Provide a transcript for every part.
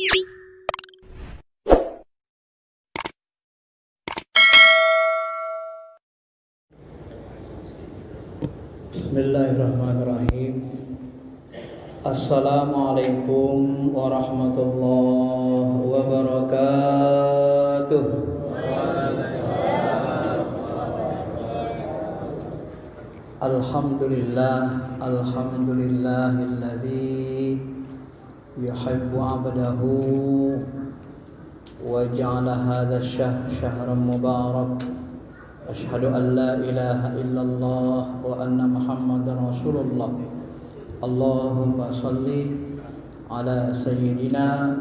Bismillahirrahmanirrahim. Assalamualaikum warahmatullahi wabarakatuh. Alhamdulillahilladzi yuhibbu 'abdahu wa ja'ala hadha syahran mubarak. Asyhadu an la ilaha illallah wa anna Muhammadar Rasulullah. Allahumma salli ala sayyidina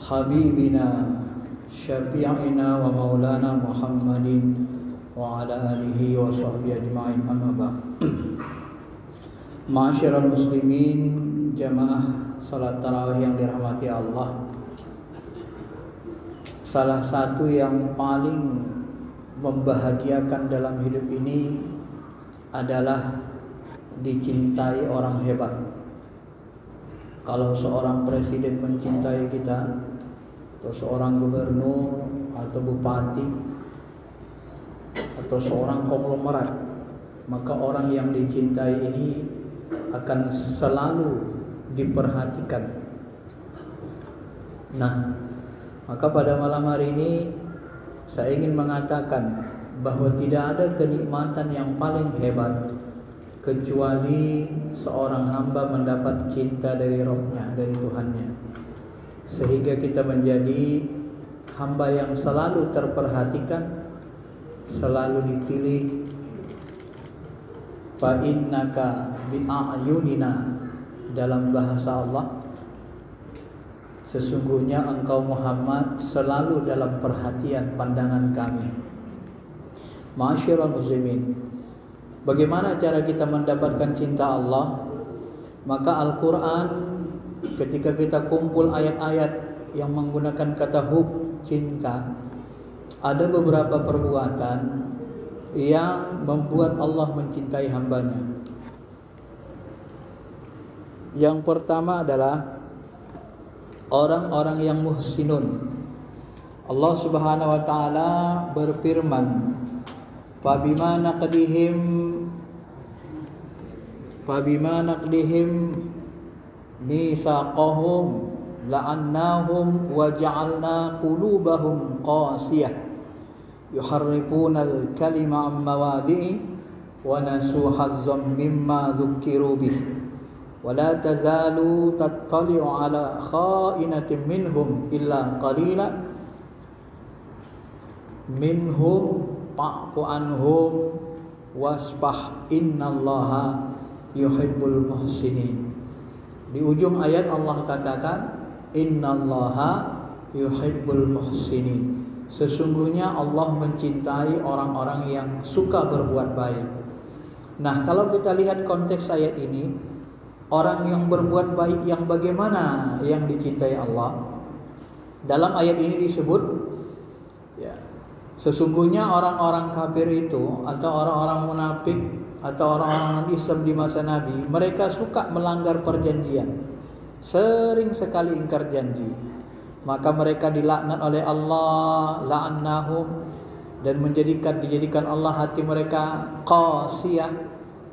habibina syafi'ina wa maulana Muhammadin wa ala alihi wa sahbihi ajma'in, amma ba'd. Ma'asyiral muslimin, jamaah salat tarawih yang dirahmati Allah. Salah satu yang paling membahagiakan dalam hidup ini adalah dicintai orang hebat. Kalau seorang presiden mencintai kita, atau seorang gubernur atau bupati, atau seorang konglomerat, maka orang yang dicintai ini akan selalu diperhatikan. Nah, maka pada malam hari ini saya ingin mengatakan bahwa tidak ada kenikmatan yang paling hebat kecuali seorang hamba mendapat cinta dari Rabb-Nya, dari Tuhannya, sehingga kita menjadi hamba yang selalu terperhatikan, selalu dipilih. Fa innaka bi'ayunina, dalam bahasa Allah, sesungguhnya engkau Muhammad selalu dalam perhatian pandangan kami. Ma'asyiral muslimin, bagaimana cara kita mendapatkan cinta Allah? Maka Al-Quran, ketika kita kumpul ayat-ayat yang menggunakan kata hub, cinta, ada beberapa perbuatan yang membuat Allah mencintai hambanya. Yang pertama adalah orang-orang yang muhsinun. Allah Subhanahu wa taala berfirman, Fabima naqdihim mitsaqahum la'annahum wa ja'alna qulubahum qasiyah yuharrifuna al-kalima 'an mawadi'i wa nasu hazzan mimma dzukkiru bihi wa la tazalu tattali'u 'ala kha'inatin minhum illa qalila minhum fa'fu anhum wasbah innallaha yuhibbul muhsinin. Di ujung ayat Allah katakan innallaha yuhibbul muhsinin. Sesungguhnya Allah mencintai orang-orang yang suka berbuat baik. Nah, kalau kita lihat konteks ayat ini, orang yang berbuat baik yang bagaimana yang dicintai Allah? Dalam ayat ini disebut, ya, sesungguhnya orang-orang kafir itu, atau orang-orang munafik, atau orang-orang Islam di masa Nabi, mereka suka melanggar perjanjian, sering sekali ingkar janji. Maka mereka dilaknat oleh Allah, la'annahum, dan dijadikan Allah hati mereka qasiyah,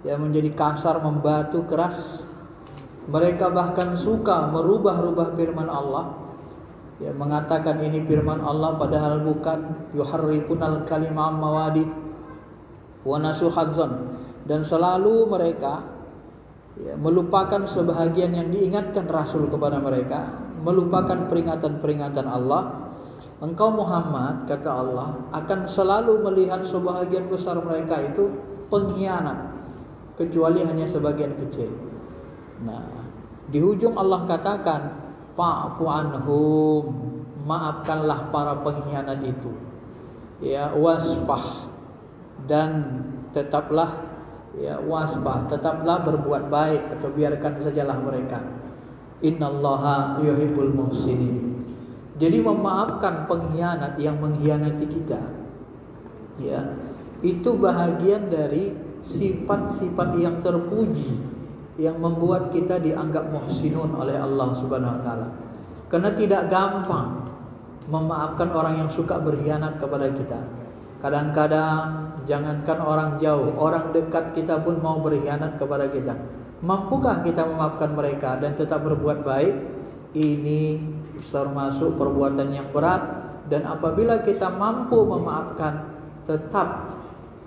yang menjadi kasar, membatu, keras. Mereka bahkan suka merubah-rubah firman Allah, ya, mengatakan ini firman Allah padahal bukan. Yuharrifunal kalima mawadi wa nasu hadzan, dan selalu mereka, ya, melupakan sebahagian yang diingatkan Rasul kepada mereka, melupakan peringatan-peringatan Allah. Engkau Muhammad, kata Allah, akan selalu melihat sebahagian besar mereka itu pengkhianat, kecuali hanya sebagian kecil. Nah, di ujung Allah katakan fa'fu anhum, maafkanlah para pengkhianat itu, ya, wasbah, dan tetaplah, ya, wasbah, tetaplah berbuat baik, atau biarkan sajalah mereka. Innallaha yuhibbul muhsinin. Jadi memaafkan pengkhianat yang mengkhianati kita, ya, itu bahagian dari sifat-sifat yang terpuji yang membuat kita dianggap muhsinun oleh Allah Subhanahu wa taala. Karena tidak gampang memaafkan orang yang suka berkhianat kepada kita. Kadang-kadang jangankan orang jauh, orang dekat kita pun mau berkhianat kepada kita. Mampukah kita memaafkan mereka dan tetap berbuat baik? Ini termasuk perbuatan yang berat. Dan apabila kita mampu memaafkan, tetap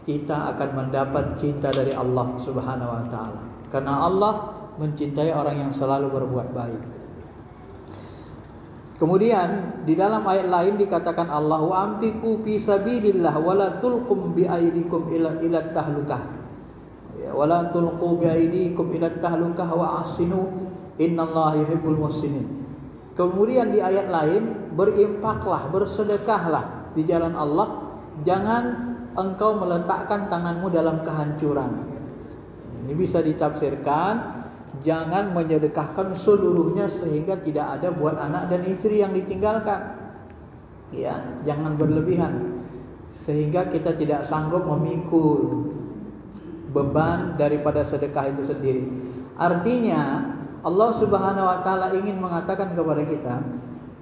kita akan mendapat cinta dari Allah Subhanahu wa taala. Karena Allah mencintai orang yang selalu berbuat baik. Kemudian di dalam ayat lain dikatakan Allah, wa amfiqu fi sabilillah wa la tulqum bi aydikum ila tahlukah. Ya, wa la tulqu bi aydikum ila tahlukah wa ahsinu innallaha yuhibbul muhsinin. Kemudian di ayat lain, berinfaklah, bersedekahlah di jalan Allah, jangan engkau meletakkan tanganmu dalam kehancuran. Ini bisa ditafsirkan, jangan menyedekahkan seluruhnya sehingga tidak ada buat anak dan istri yang ditinggalkan. Ya, jangan berlebihan sehingga kita tidak sanggup memikul beban daripada sedekah itu sendiri. Artinya Allah Subhanahu wa taala ingin mengatakan kepada kita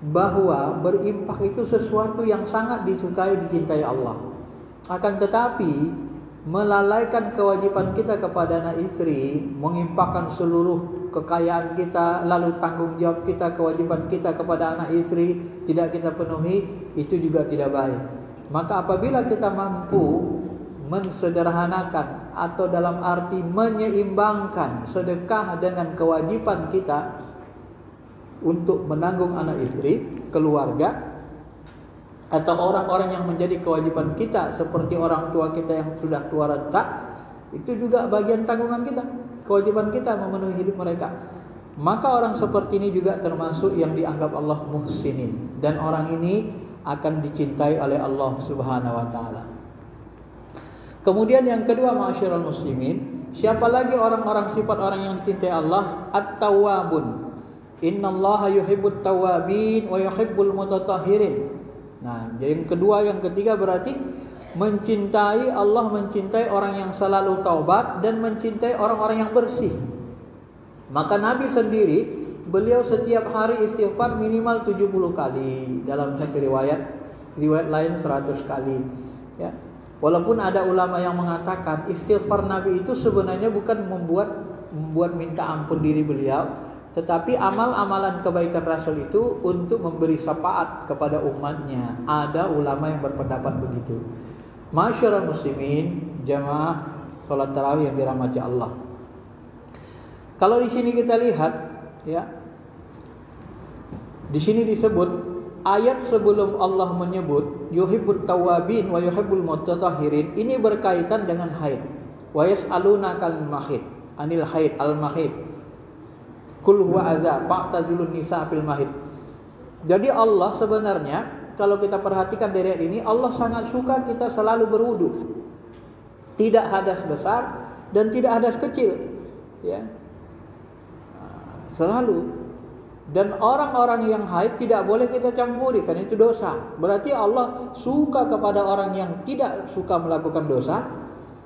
bahwa berinfak itu sesuatu yang sangat disukai, dicintai Allah. Akan tetapi melalaikan kewajiban kita kepada anak istri, menginfakkan seluruh kekayaan kita, lalu tanggung jawab kita, kewajiban kita kepada anak istri tidak kita penuhi, itu juga tidak baik. Maka apabila kita mampu mensederhanakan atau dalam arti menyeimbangkan sedekah dengan kewajiban kita untuk menanggung anak istri, keluarga, atau orang-orang yang menjadi kewajiban kita seperti orang tua kita yang sudah tua renta, itu juga bagian tanggungan kita, kewajiban kita memenuhi hidup mereka. Maka orang seperti ini juga termasuk yang dianggap Allah muhsinin, dan orang ini akan dicintai oleh Allah Subhanahu wa taala. Kemudian yang kedua, ma'asyiral muslimin, siapa lagi orang-orang sifat orang yang dicintai Allah? At-tawwabun. Innallaha yuhibbut tawwabin wa yuhibbul mutatahhirin. Nah, yang kedua, yang ketiga berarti mencintai Allah, mencintai orang yang selalu taubat dan mencintai orang-orang yang bersih. Maka Nabi sendiri, beliau setiap hari istighfar minimal 70 kali. Dalam satu riwayat lain 100 kali. Ya. Walaupun ada ulama yang mengatakan istighfar Nabi itu sebenarnya bukan membuat minta ampun diri beliau, tetapi amal-amalan kebaikan Rasul itu untuk memberi syafaat kepada umatnya. Ada ulama yang berpendapat begitu. Masyarul muslimin, jamaah salat tarawih yang dirahmati Allah. Kalau di sini kita lihat, ya, di sini disebut ayat sebelum Allah menyebut yuhibbut tawwabin wa yuhibbul mutatahhirin, ini berkaitan dengan haid. Wa yas'alunakal mahid anil haid al-mahid. Kul huwa adza fa'tazilun nisa fil mahid. Jadi Allah sebenarnya kalau kita perhatikan dari ayat ini, Allah sangat suka kita selalu berwudu. Tidak hadas besar dan tidak hadas kecil, ya. Selalu. Dan orang-orang yang haid tidak boleh kita campuri, karena itu dosa. Berarti Allah suka kepada orang yang tidak suka melakukan dosa,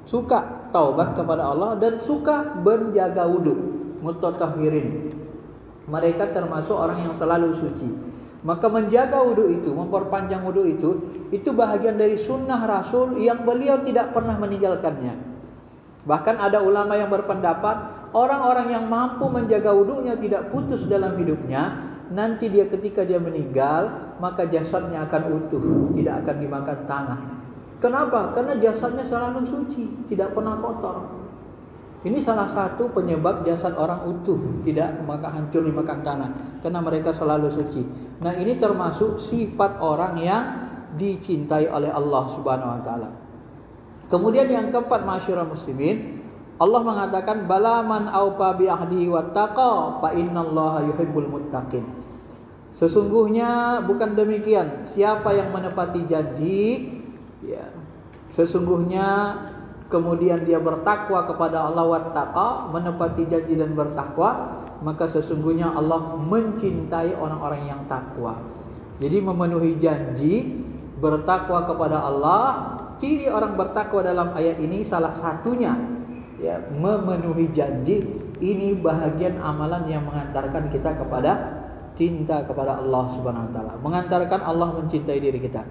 suka taubat kepada Allah, dan suka menjaga wudu. Mutatahhirin, mereka termasuk orang yang selalu suci. Maka menjaga wudu itu, memperpanjang wudu itu bahagian dari sunnah Rasul yang beliau tidak pernah meninggalkannya. Bahkan ada ulama yang berpendapat orang-orang yang mampu menjaga wudunya tidak putus dalam hidupnya, nanti ketika dia meninggal, maka jasadnya akan utuh, tidak akan dimakan tanah. Kenapa? Karena jasadnya selalu suci, tidak pernah kotor. Ini salah satu penyebab jasad orang utuh, tidak hancur dimakan tanah, karena mereka selalu suci. Nah, ini termasuk sifat orang yang dicintai oleh Allah Subhanahu wa taala. Kemudian yang keempat, ma'asyiral muslimin, Allah mengatakan bala man aufa bi ahdihi wattaqa fa innallaha yuhibbul muttaqin. Sesungguhnya bukan demikian, siapa yang menepati janji, ya, sesungguhnya kemudian dia bertakwa kepada Allah, wattaqa, menepati janji dan bertakwa, maka sesungguhnya Allah mencintai orang-orang yang takwa. Jadi memenuhi janji, bertakwa kepada Allah. Ciri orang bertakwa dalam ayat ini salah satunya, ya, memenuhi janji. Ini bahagian amalan yang mengantarkan kita kepada cinta kepada Allah Subhanahu wa taala, mengantarkan Allah mencintai diri kita.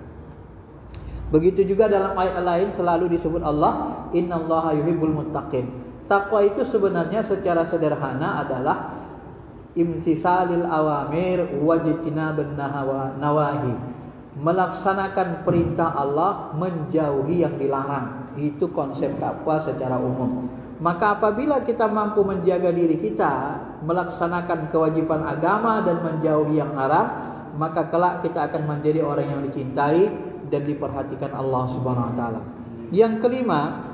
Begitu juga dalam ayat lain selalu disebut Allah, innallaha yuhibbul muttaqin. Takwa itu sebenarnya secara sederhana adalah imtisalil awamir wajtinabun nawahi. Melaksanakan perintah Allah, menjauhi yang dilarang. Itu konsep takwa secara umum. Maka apabila kita mampu menjaga diri kita, melaksanakan kewajiban agama dan menjauhi yang haram, maka kelak kita akan menjadi orang yang dicintai dan diperhatikan Allah Subhanahu wa taala. Yang kelima,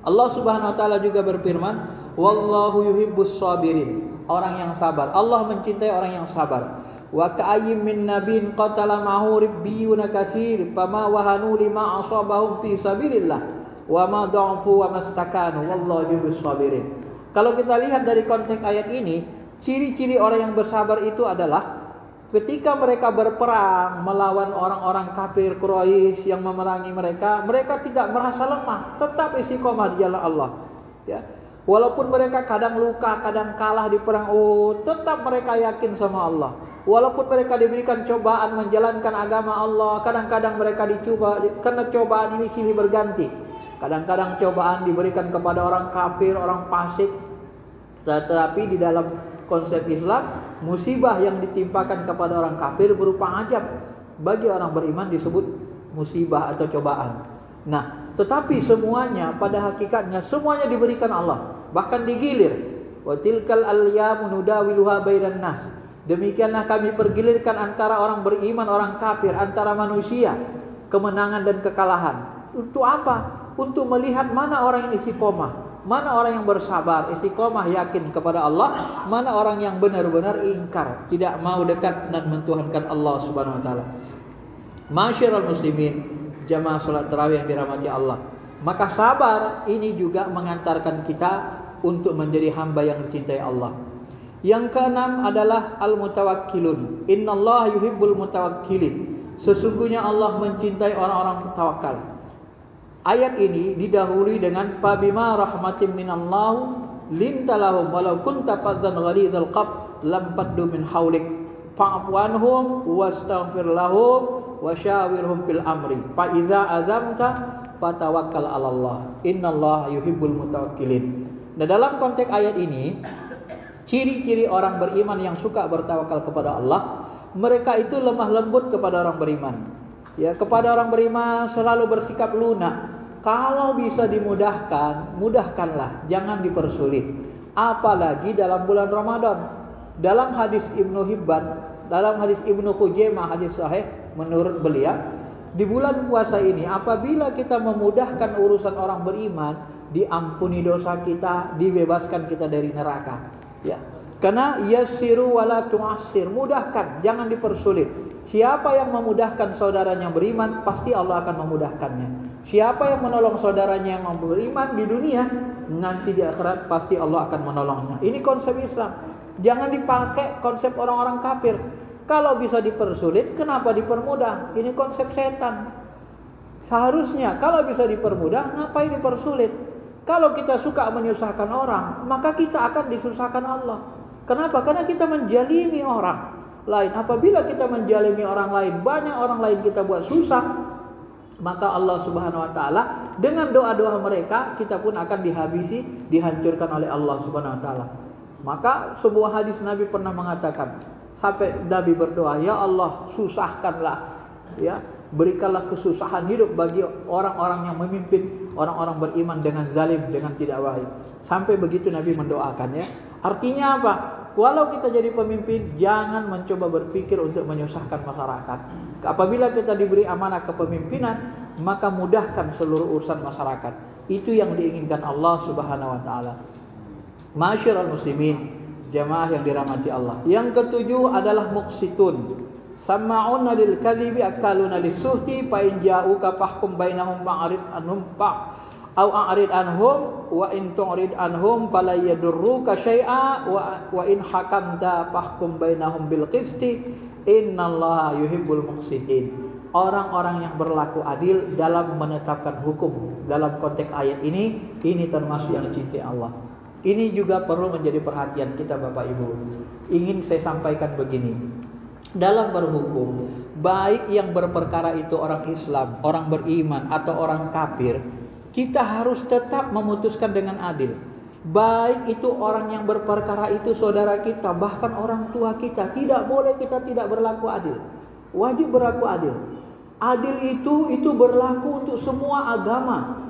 Allah Subhanahu wa taala juga berfirman, wallahu yuhibbus sabirin. Orang yang sabar. Allah mencintai orang yang sabar. Wa ka'ayyim min nabiyyin qatala ma'hu ribbiyuna katsir fama wahanu lima asabahum fi sabilillah wa ma dha'fu wa mastakanu wallahu yuhibbus sabirin. Kalau kita lihat dari konteks ayat ini, ciri-ciri orang yang bersabar itu adalah ketika mereka berperang melawan orang-orang kafir Quraisy yang memerangi mereka, mereka tidak merasa lemah, tetap istiqomah di jalan Allah. Ya. Walaupun mereka kadang luka, kadang kalah di perang Uhud, tetap mereka yakin sama Allah. Walaupun mereka diberikan cobaan menjalankan agama Allah, kadang-kadang mereka dicoba, karena cobaan ini silih berganti. Kadang-kadang cobaan diberikan kepada orang kafir, orang fasik. Tetapi di dalam konsep Islam, musibah yang ditimpakan kepada orang kafir berupa ajab. Bagi orang beriman disebut musibah atau cobaan. Nah, tetapi semuanya pada hakikatnya semuanya diberikan Allah, bahkan digilir. Wa tilkal ayyamu nudawiluha bainan nas. Demikianlah kami pergilirkan antara orang beriman, orang kafir, antara manusia, kemenangan dan kekalahan. Untuk apa? Untuk melihat mana orang yang istiqomah, mana orang yang bersabar, istiqomah yakin kepada Allah, mana orang yang benar-benar ingkar, tidak mau dekat dan mentuhankan Allah Subhanahu wa taala. Masyiral muslimin, jamaah salat tarawih yang dirahmati Allah. Maka sabar ini juga mengantarkan kita untuk menjadi hamba yang dicintai Allah. Yang keenam adalah al-mutawakkilun. Innallaha yuhibbul mutawakkilin. Sesungguhnya Allah mencintai orang-orang tawakal. Ayat ini didahului dengan fabima rahmatin minallahu lintalahum walau kunta fazzan ghalidhal qalb lam faddu min haulik fa'fu anhum wastaghfir lahum wasyawirhum fil amri fa iza azamta fatawakkal 'alallah innallaha yuhibbul mutawakkilin. Nah, dalam konteks ayat ini, ciri-ciri orang beriman yang suka bertawakal kepada Allah, mereka itu lemah lembut kepada orang beriman. Ya, kepada orang beriman selalu bersikap lunak. Kalau bisa dimudahkan, mudahkanlah, jangan dipersulit. Apalagi dalam bulan Ramadan. Dalam hadis Ibnu Hibban, dalam hadis Ibnu Khuzaimah, hadis sahih menurut beliau, di bulan puasa ini apabila kita memudahkan urusan orang beriman, diampuni dosa kita, dibebaskan kita dari neraka. Ya. Karena yassiru wala tu'assir, mudahkan, jangan dipersulit. Siapa yang memudahkan saudaranya beriman, pasti Allah akan memudahkannya. Siapa yang menolong saudaranya yang beriman di dunia, nanti di akhirat pasti Allah akan menolongnya. Ini konsep Islam. Jangan dipakai konsep orang-orang kafir. Kalau bisa dipersulit, kenapa dipermudah? Ini konsep setan. Seharusnya kalau bisa dipermudah, ngapain dipersulit? Kalau kita suka menyusahkan orang, maka kita akan disusahkan Allah. Kenapa? Karena kita menjalimi orang lain. Apabila kita menjalimi orang lain, banyak orang lain kita buat susah, maka Allah Subhanahu wa taala dengan doa-doa mereka kita pun akan dihabisi, dihancurkan oleh Allah Subhanahu wa taala. Maka sebuah hadis Nabi pernah mengatakan, sampai Nabi berdoa, ya Allah, susahkanlah, ya, berikanlah kesusahan hidup bagi orang-orang yang memimpin orang-orang beriman dengan zalim, dengan tidak baik. Sampai begitu Nabi mendoakan, ya. Artinya apa? Walau kita jadi pemimpin, jangan mencoba berpikir untuk menyusahkan masyarakat. Apabila kita diberi amanah kepemimpinan, maka mudahkan seluruh urusan masyarakat. Itu yang diinginkan Allah Subhanahu wa taala. Masyiral muslimin, jamaah yang dirahmati Allah. Yang ketujuh adalah muqsitun. Sama'una lil kadhibi akaluna lis-suhti fa in ja'uka fahkum bainahum ma'rid anhum au a'rid anhum wa in tu'rid anhum fala yadurruka syai'a wa in hakamta fahkum bainahum bil qisti innallaha yuhibbul muqsitin. Orang-orang yang berlaku adil dalam menetapkan hukum. Dalam konteks ayat ini termasuk yang dicintai Allah. Ini juga perlu menjadi perhatian kita Bapak Ibu. Ingin saya sampaikan begini. Dalam berhukum, baik yang berperkara itu orang Islam, orang beriman atau orang kafir, kita harus tetap memutuskan dengan adil. Baik itu orang yang berperkara itu saudara kita, bahkan orang tua kita, tidak boleh kita tidak berlaku adil. Wajib berlaku adil. Adil itu berlaku untuk semua agama.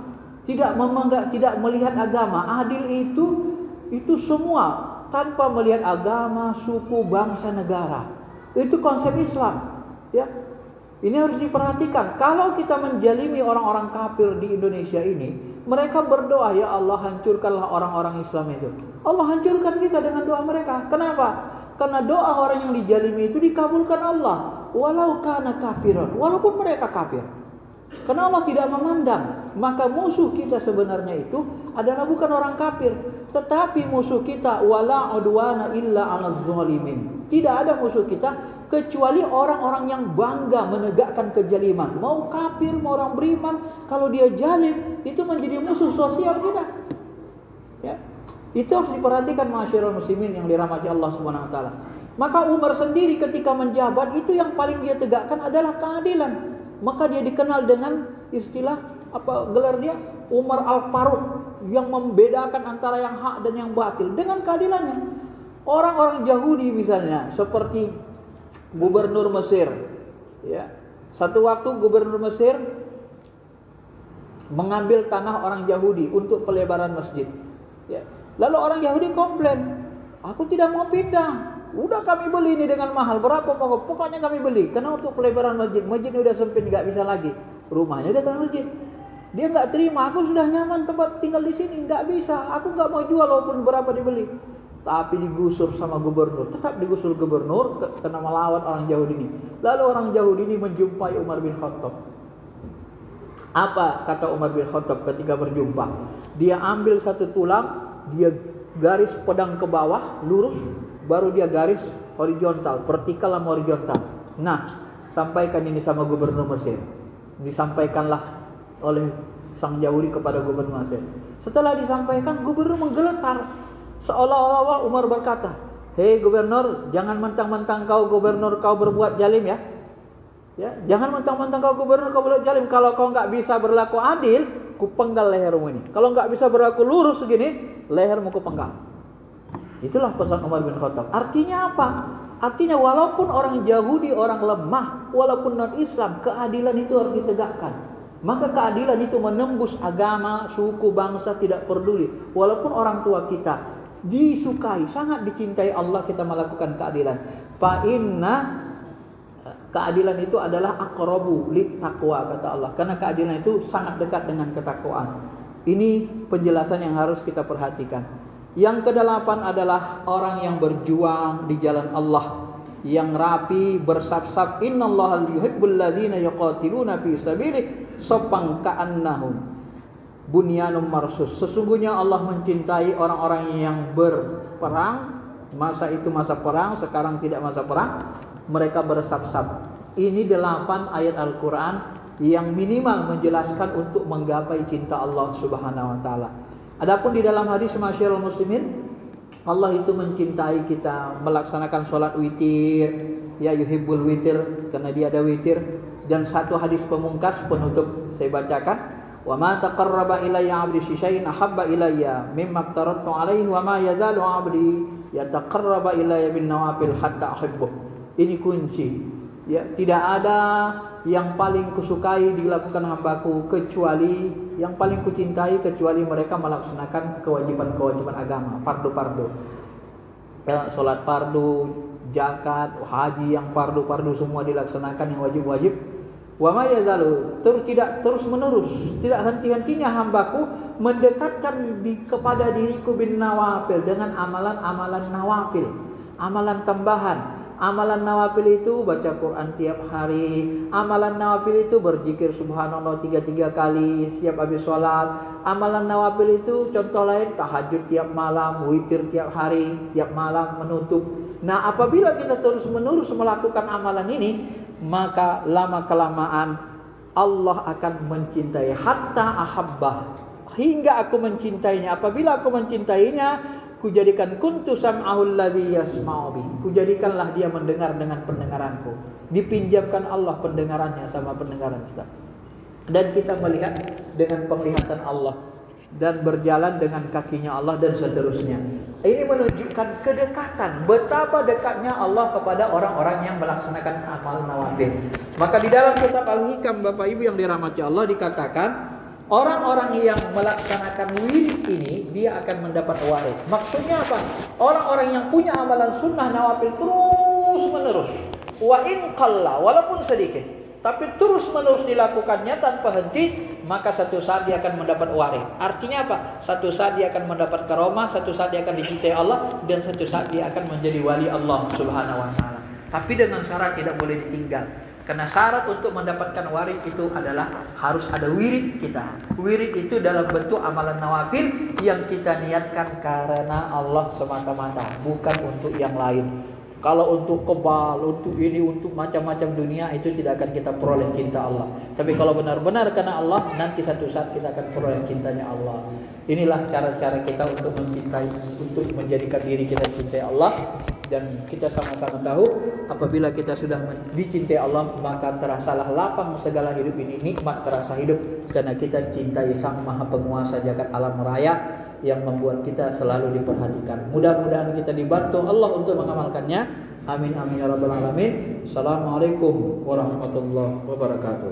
Tidak melihat agama. Adil itu semua tanpa melihat agama, suku, bangsa, negara. Itu konsep Islam, ya. Ini harus diperhatikan. Kalau kita menjalimi orang-orang kafir di Indonesia ini, mereka berdoa, ya Allah hancurkanlah orang-orang Islam itu. Allah hancurkan kita dengan doa mereka. Kenapa? Karena doa orang yang dijalimi itu dikabulkan Allah, walau kana kafiran, walaupun mereka kafir. Karena Allah tidak memandang. Maka musuh kita sebenarnya itu adalah bukan orang kafir, tetapi musuh kita wala udwana illa 'alaz zalimin. Tidak ada musuh kita kecuali orang-orang yang bangga menegakkan kezaliman. Mau kafir, mau orang beriman, kalau dia zalim itu menjadi musuh sosial kita. Ya. Itu harus diperhatikan ma'asyiral muslimin yang dirahmati Allah Subhanahu wa taala. Maka Umar sendiri ketika menjabat itu yang paling dia tegakkan adalah keadilan. Maka dia dikenal dengan istilah gelar dia Umar Al-Faruq, yang membedakan antara yang hak dan yang batil dengan keadilannya. Orang-orang Yahudi misalnya seperti gubernur Mesir, ya. Satu waktu gubernur Mesir mengambil tanah orang Yahudi untuk pelebaran masjid, ya. Lalu orang Yahudi komplain, aku tidak mau pindah. Udah kami beli ini dengan mahal, berapa mau? Pokoknya kami beli, karena untuk pelebaran masjid. Masjid udah sempit, nggak bisa lagi. Rumahnya udah kan masjid. Dia nggak terima, aku sudah nyaman tempat tinggal di sini, nggak bisa. Aku nggak mau jual walaupun berapa dibeli. Tapi digusur sama gubernur, tetap digusur gubernur karena melawan orang Yahudi ini. Lalu orang Yahudi ini menjumpai Umar bin Khattab. Apa kata Umar bin Khattab ketika berjumpa? Dia ambil satu tulang, dia garis pedang ke bawah, lurus. Baru dia garis horizontal, vertikal sama horizontal. Nah, sampaikan ini sama gubernur Mesir. Disampaikanlah oleh sang Yahudi kepada gubernur Mesir. Setelah disampaikan, gubernur menggeletar. Seolah-olah Umar berkata, hei gubernur, jangan mentang-mentang kau gubernur kau berbuat zalim ya. Ya, jangan mentang-mentang kau gubernur kau berbuat zalim. Kalau kau nggak bisa berlaku adil, ku penggal lehermu ini. Kalau nggak bisa berlaku lurus segini, lehermu ku penggal. Itulah pesan Umar bin Khattab. Artinya apa? Artinya walaupun orang Yahudi orang lemah, walaupun non-Islam, keadilan itu harus ditegakkan. Maka keadilan itu menembus agama, suku, bangsa, tidak peduli. Walaupun orang tua kita disukai, sangat dicintai Allah, kita melakukan keadilan. Fa inna, keadilan itu adalah aqrabu lit taqwa, kata Allah. Karena keadilan itu sangat dekat dengan ketakwaan. Ini penjelasan yang harus kita perhatikan. Yang kedelapan adalah orang yang berjuang di jalan Allah, yang rapi, bersaf-saf. Innallaha yuhibbul ladzina yuqatiluna fi sabilihi saffan ka'annahum bunyanun marsus. Sesungguhnya Allah mencintai orang-orang yang berperang. Masa itu masa perang, sekarang tidak masa perang. Mereka bersaf-saf. Ini 8 ayat Al-Quran yang minimal menjelaskan untuk menggapai cinta Allah Subhanahu wa taala. Adapun di dalam hadis masyarul muslimin, Allah itu mencintai kita melaksanakan sholat witir, ya yuhibbul witir, karena dia ada witir. Dan satu hadis pemungkas penutup saya bacakan, wa ma taqarraba ilayya 'abdi syai'in ahabba ilayya mimma aftaratu 'alaihi wa ma yazalu 'abdi yataqarraba ilayya bin nawafil hatta uhibbuh. Ini kunci. Ya, tidak ada yang paling kusukai dilakukan hambaku kecuali, yang paling kucintai kecuali mereka melaksanakan kewajiban-kewajiban agama, fardu-fardu. Ya, salat fardu, zakat, haji yang fardu-fardu semua dilaksanakan, yang wajib-wajib. Wa ma yazalu, tidak terus menerus, tidak henti-hentinya hambaku mendekatkan kepada diriku bin nawafil, dengan amalan-amalan nawafil, amalan tambahan. Amalan nawafil itu baca Quran tiap hari. Amalan nawafil itu berzikir subhanallah 3 kali setiap habis sholat. Amalan nawafil itu contoh lain tahajud tiap malam, witir tiap hari, tiap malam menutup. Nah, apabila kita terus menerus melakukan amalan ini, maka lama kelamaan Allah akan mencintai, hatta ahabbah, hingga aku mencintainya. Apabila aku mencintainya, kujadikan kuntu sam'ahul ladzi yasma'u bihi. Kujadikanlah dia mendengar dengan pendengaranku. Dipinjamkan Allah pendengarannya sama pendengaran kita. Dan kita melihat dengan penglihatan Allah dan berjalan dengan kakinya Allah dan seterusnya. Ini menunjukkan kedekatan, betapa dekatnya Allah kepada orang-orang yang melaksanakan amal nawafil. Maka di dalam kitab Al-Hikam, Bapak Ibu yang dirahmati Allah, dikatakan orang-orang yang melaksanakan wirid ini dia akan mendapat waris. Maksudnya apa? Orang-orang yang punya amalan sunnah nawafil terus menerus, wa in qalla, walaupun sedikit, tapi terus menerus dilakukannya tanpa henti, maka satu saat dia akan mendapat waris. Artinya apa? Satu saat dia akan mendapat karomah, satu saat dia akan dicintai Allah, dan satu saat dia akan menjadi wali Allah Subhanahu wa taala. Tapi dengan syarat tidak boleh ditinggal. Karena syarat untuk mendapatkan waris itu adalah harus ada wirid kita. Wirid itu dalam bentuk amalan nawafil yang kita niatkan karena Allah semata-mata, bukan untuk yang lain. Kalau untuk kebal, untuk ini, untuk macam-macam dunia, itu tidak akan kita peroleh cinta Allah. Tapi kalau benar-benar karena Allah, nanti satu saat kita akan peroleh cintanya Allah. Inilah cara-cara kita untuk mencintai, untuk menjadikan diri kita cintai Allah. Dan kita sama-sama tahu, apabila kita sudah dicintai Allah, maka terasalah lapang segala hidup ini, nikmat terasa hidup, karena kita cintai Sang Maha Penguasa jagat alam raya yang membuat kita selalu diperhatikan. Mudah-mudahan kita dibantu Allah untuk mengamalkannya. Amin amin ya rabbal alamin. Assalamualaikum warahmatullahi wabarakatuh.